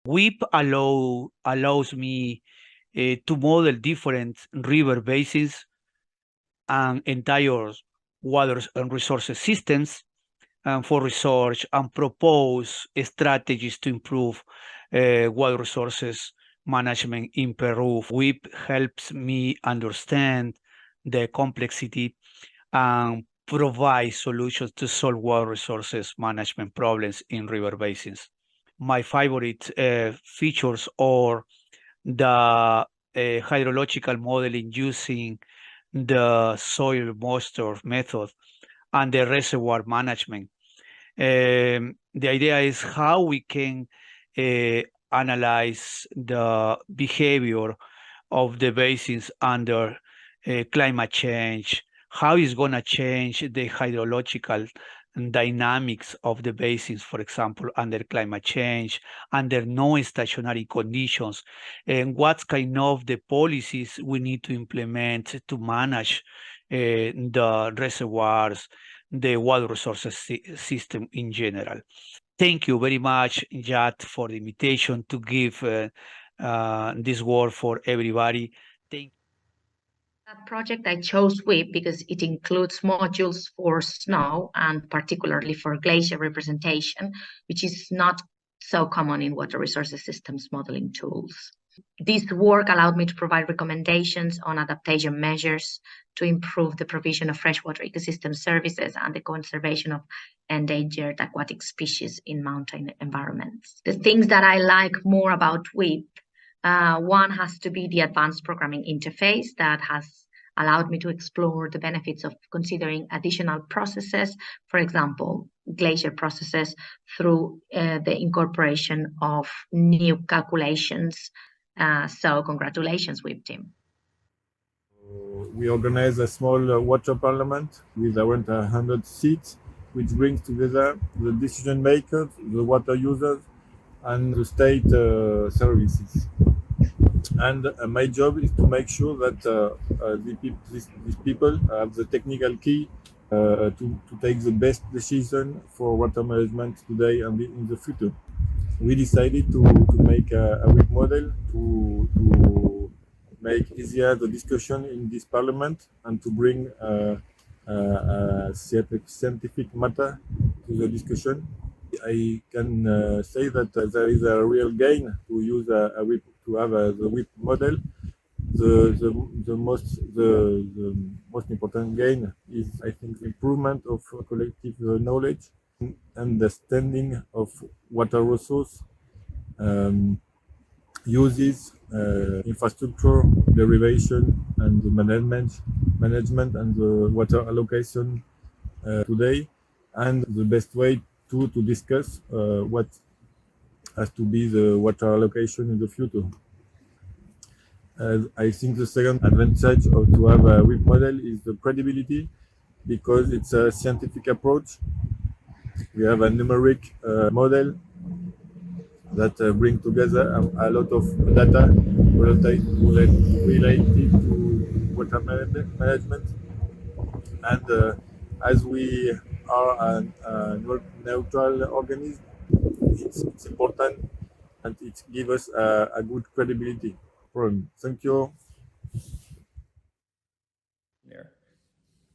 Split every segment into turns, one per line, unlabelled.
WEAP allows me to model different river basins and entire water and resources systems for research and propose strategies to improve water resources management in Peru. WEAP helps me understand the complexity and provide solutions to solve water resources management problems in river basins. My favorite features are the hydrological modeling using the soil moisture method and the reservoir management. The idea is how we can analyze the behavior of the basins under climate change, how it's going to change the hydrological dynamics of the basins, for example, under climate change, under non-stationary conditions, and what kind of the policies we need to implement to manage the reservoirs, the water resources system in general. Thank you very much, Jad, for the invitation to give this word for everybody. Thank
That project, I chose WEAP because it includes modules for snow and particularly for glacier representation, which is not so common in water resources systems modeling tools. This work allowed me to provide recommendations on adaptation measures to improve the provision of freshwater ecosystem services and the conservation of endangered aquatic species in mountain environments. The things that I like more about WEAP, one has to be the advanced programming interface that has allowed me to explore the benefits of considering additional processes, for example, glacier processes, through the incorporation of new calculations. So congratulations, WEAP team.
We organize a small water parliament with around 100 seats, which brings together the decision makers, the water users, and the state services. And my job is to make sure that these people have the technical key to take the best decision for water management today and in the future. We decided to make a WEAP model to make easier the discussion in this parliament and to bring scientific matter to the discussion. I can say that there is a real gain to use a WEAP, to have the WEAP model. The most important gain is, I think, improvement of collective knowledge, understanding of water resource uses, infrastructure, derivation, and the management and the water allocation today, and the best way to discuss what has to be the water allocation in the future. I think the second advantage of to have a WEAP model is the credibility, because it's a scientific approach. We have a numeric model that bring together a lot of data related to water management. And as we are a neutral organism, it's important, and it gives us a good credibility. Thank you.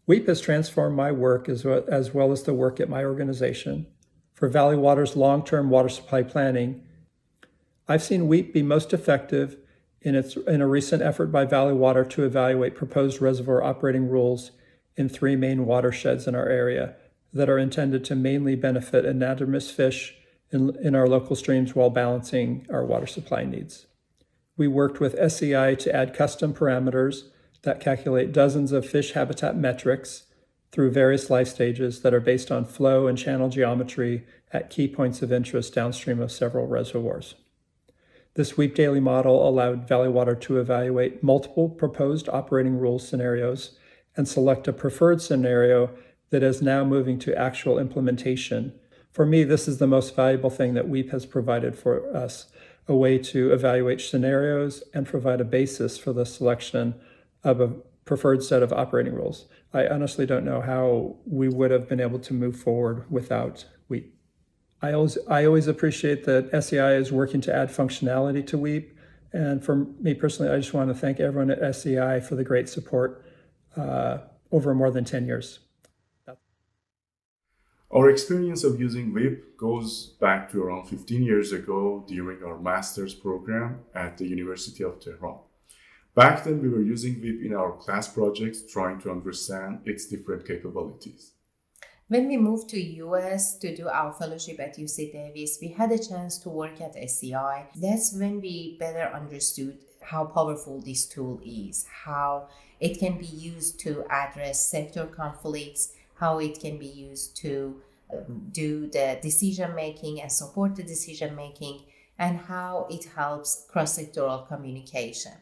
WEAP has transformed my work as well as the work at my organization. For Valley Water's long-term water supply planning, I've seen WEAP be most effective in a recent effort by Valley Water to evaluate proposed reservoir operating rules in 3 main watersheds in our area that are intended to mainly benefit anadromous fish in our local streams while balancing our water supply needs. We worked with SEI to add custom parameters that calculate dozens of fish habitat metrics through various life stages that are based on flow and channel geometry at key points of interest downstream of several reservoirs. This WEAP daily model allowed Valley Water to evaluate multiple proposed operating rule scenarios and select a preferred scenario that is now moving to actual implementation. For me, this is the most valuable thing that WEAP has provided for us, a way to evaluate scenarios and provide a basis for the selection of a preferred set of operating rules. I honestly don't know how we would have been able to move forward without WEAP. I always appreciate that SEI is working to add functionality to WEAP. And for me personally, I just want to thank everyone at SEI for the great support over more than 10 years.
Our experience of using WEAP goes back to around 15 years ago during our master's program at the University of Tehran. Back then, we were using WEAP in our class projects, trying to understand its different capabilities.
When we moved to US to do our fellowship at UC Davis, we had a chance to work at SEI. That's when we better understood how powerful this tool is, how it can be used to address sector conflicts, how it can be used to do the decision making and support the decision making, and how it helps cross-sectoral communication.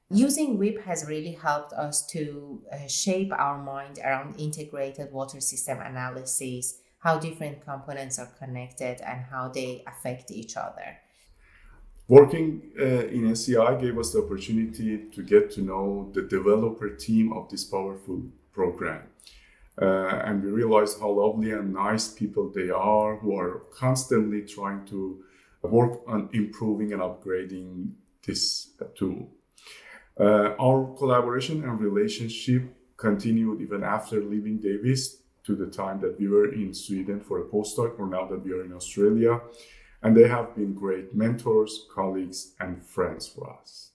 Using WEAP has really helped us to shape our mind around integrated water system analysis, how different components are connected and how they affect each other.
Working in SEI gave us the opportunity to get to know the developer team of this powerful program. And we realized how lovely and nice people they are, who are constantly trying to work on improving and upgrading this tool. Our collaboration and relationship continued even after leaving Davis to the time that we were in Sweden for a postdoc, or now that we are in Australia. And they have been great mentors, colleagues, and friends for us.